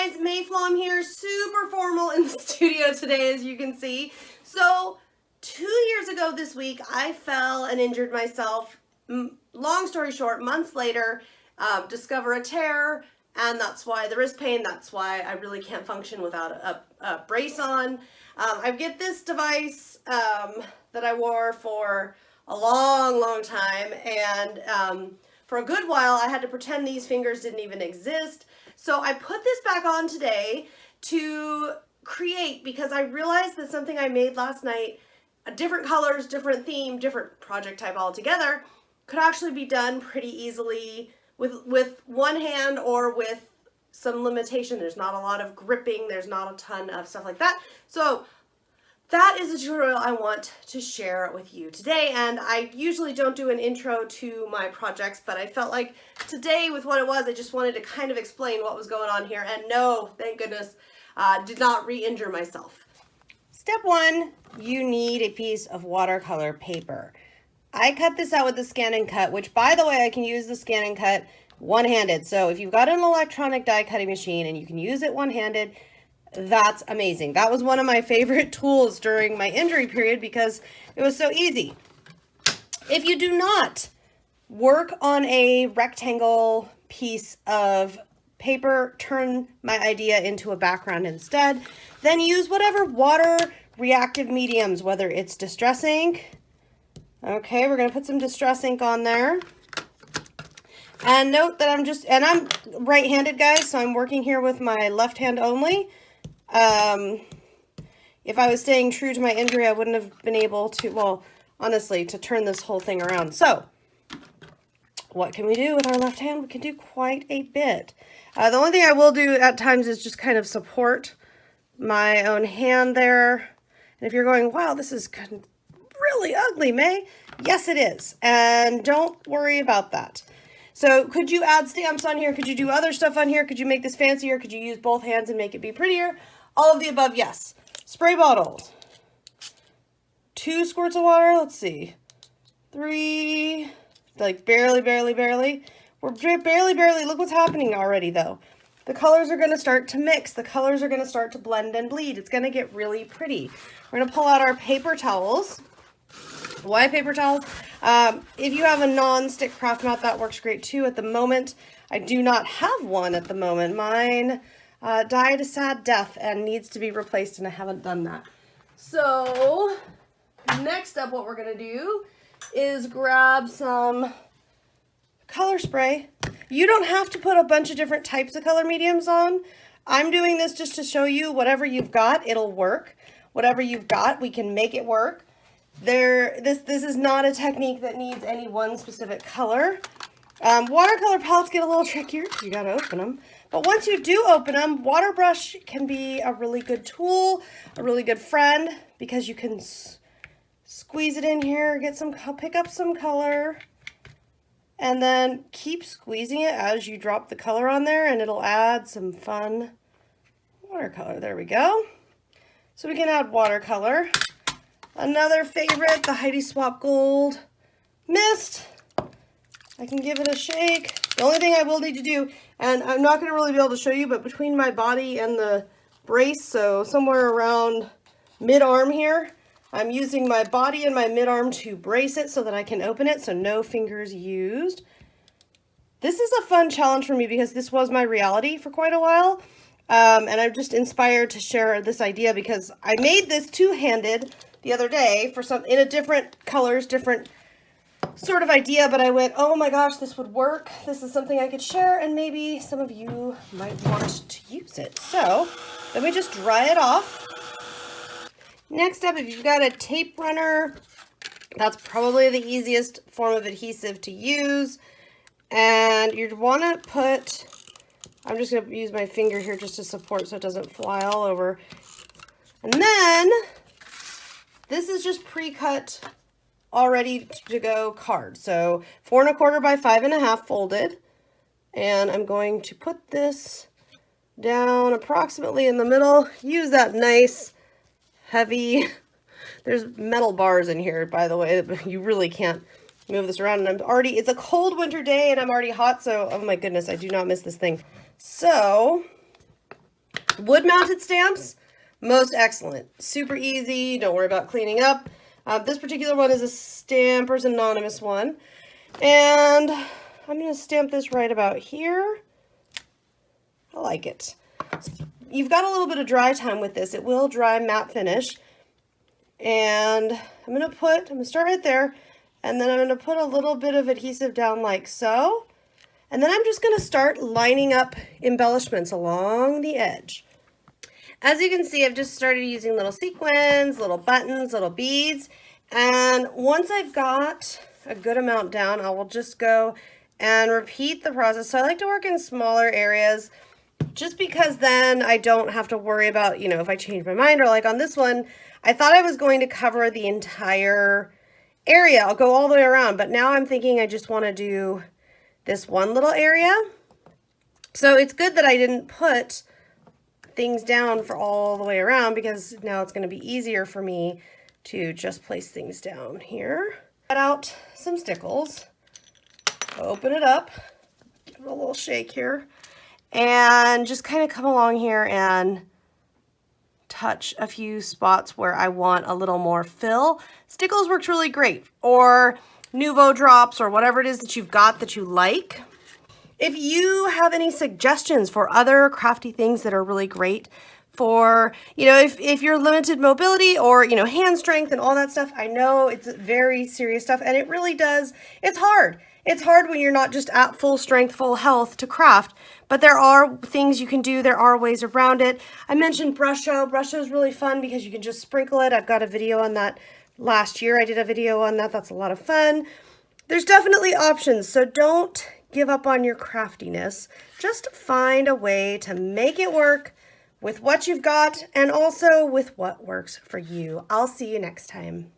guys, Mayflom here, super formal in the studio today, as you can see. So 2 years ago this week, I fell and injured myself. Long story short, months later, discover a tear, and that's why there is pain. That's why I really can't function without a brace on. I get this device that I wore for a long time, and for a good while I had to pretend these fingers didn't even exist. So I put this back on today to create, because I realized that something I made last night, different colors, different theme, different project type altogether, could actually be done pretty easily with one hand or with some limitation. There's not a lot of gripping, there's not a ton of stuff like that. So that is a tutorial I want to share with you today, and I usually don't do an intro to my projects, but I felt like today with what it was, I just wanted to kind of explain what was going on here, and no, thank goodness, did not re-injure myself. Step one, you need a piece of watercolor paper. I cut this out with the Scan and Cut, which, by the way, I can use the Scan and Cut one-handed. So if you've got an electronic die cutting machine and you can use it one-handed, that's amazing. That was one of my favorite tools during my injury period because it was so easy. If you do not work on a rectangle piece of paper, turn my idea into a background instead, then use whatever water reactive mediums, whether it's Distress ink. Okay, we're going to put some Distress ink on there. And note that I'm right-handed, guys, so I'm working here with my left hand only. If I was staying true to my injury, I wouldn't have been able to, well, honestly, to turn this whole thing around. So, what can we do with our left hand? We can do quite a bit. The only thing I will do at times is just kind of support my own hand there. And if you're going, wow, this is really ugly, May. Yes, it is. And don't worry about that. So could you add stamps on here? Could you do other stuff on here? Could you make this fancier? Could you use both hands and make it be prettier? All of the above, yes. Spray bottles. 2 squirts of water. Let's see. 3, like barely. We're barely. Look what's happening already, though. The colors are going to start to mix. The colors are going to start to blend and bleed. It's going to get really pretty. We're going to pull out our paper towels. Why paper towels? If you have a non-stick craft mat, that works great too. At the moment, I do not have one at the moment. Mine died a sad death and needs to be replaced, and I haven't done that. So next up, what we're going to do is grab some color spray. You don't have to put a bunch of different types of color mediums on. I'm doing this just to show you whatever you've got, it'll work. Whatever you've got, we can make it work. This is not a technique that needs any one specific color. Watercolor palettes get a little trickier because you gotta open them. But once you do open them, water brush can be a really good tool, a really good friend, because you can squeeze it in here, pick up some color, and then keep squeezing it as you drop the color on there, and it'll add some fun watercolor. There we go. So we can add watercolor. Another favorite, the Heidi Swap Gold Mist. I can give it a shake. The only thing I will need to do, and I'm not going to really be able to show you, but between my body and the brace, so somewhere around mid-arm here, I'm using my body and my mid-arm to brace it so that I can open it, so no fingers used. This is a fun challenge for me because this was my reality for quite a while, and I'm just inspired to share this idea because I made this two-handed the other day in a different colors, different sort of idea, but I went, oh my gosh, this would work. This is something I could share, and maybe some of you might want to use it. So let me just dry it off. Next up, if you've got a tape runner, that's probably the easiest form of adhesive to use. And you'd want to put, I'm just going to use my finger here just to support so it doesn't fly all over. And then this is just pre-cut, all ready to go card. So 4 1/4 by 5 1/2 folded. And I'm going to put this down approximately in the middle. Use that nice, heavy, there's metal bars in here, by the way, but you really can't move this around. And it's a cold winter day and I'm already hot. So, oh my goodness, I do not miss this thing. So Wood-mounted stamps, most excellent. Super easy, don't worry about cleaning up. This particular one is a Stampers Anonymous one. And I'm going to stamp this right about here. I like it. You've got a little bit of dry time with this. It will dry matte finish. And I'm going to start right there. And then I'm going to put a little bit of adhesive down like so. And then I'm just going to start lining up embellishments along the edge. As you can see, I've just started using little sequins, little buttons, little beads. And once I've got a good amount down, I will just go and repeat the process. So I like to work in smaller areas just because then I don't have to worry about, you know, if I change my mind, or like on this one, I thought I was going to cover the entire area. I'll go all the way around, but now I'm thinking I just want to do this one little area. So it's good that I didn't put things down for all the way around, because now it's going to be easier for me to just place things down here. Cut out some stickles, open it up, give it a little shake here, and just kind of come along here and touch a few spots where I want a little more fill. Stickles works really great, or Nouveau drops, or whatever it is that you've got that you like. If you have any suggestions for other crafty things that are really great for, you know, if you're limited mobility or, you know, hand strength and all that stuff, I know it's very serious stuff, and it really does, it's hard. It's hard when you're not just at full strength, full health to craft, but there are things you can do. There are ways around it. I mentioned brush show. Brush show is really fun because you can just sprinkle it. I've got a video on that last year. I did a video on that. That's a lot of fun. There's definitely options, so don't give up on your craftiness. Just find a way to make it work with what you've got, and also with what works for you. I'll see you next time.